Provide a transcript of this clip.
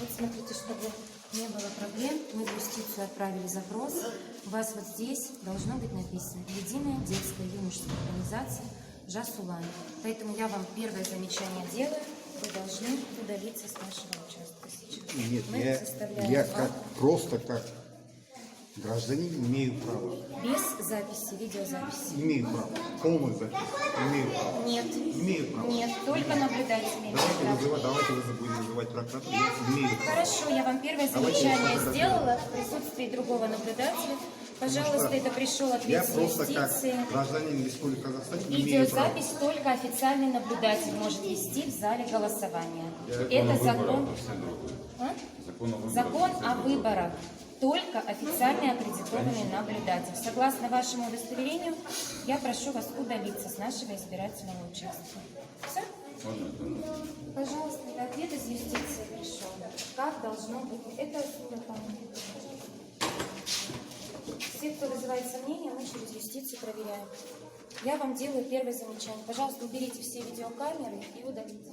Вот смотрите, чтобы не было проблем, мы в юстицию отправили запрос. У вас вот здесь должно быть написано «Единая детская юношеская организация ЖАС-Улан». Поэтому я вам первое замечание делаю. Вы должны удалиться с нашего участка сейчас. Нет, Мы составляем я акт. просто как гражданин имею право. Без записи, видеозаписи. Имею право. Полную запись. Имею право. Нет. Имею право. Нет, только наблюдать имеете право. Давайте вы будете вызывать прокуратуру. Я имею право. Хорошо, я вам первое замечание сделала в присутствии другого наблюдателя. Пожалуйста, это пришел Я ответ просто юстиции. как гражданин Республики Казахстан имею право. Видеозапись только официальный наблюдатель может вести в зале голосования. Закон Это о выборах закон. совсем другой. А? Закон Закон о выборах совсем о другой. выборах. Только официальный аккредитованный наблюдатель. Согласно вашему удостоверению, я прошу вас удалиться с нашего избирательного участка. Все? Можно это? Пожалуйста, это ответ из юстиции пришел. Как должно быть? Это там. Все, кто вызывает сомнения, мы через юстицию проверяем. Я вам делаю первое замечание. Пожалуйста, уберите все видеокамеры и удалите.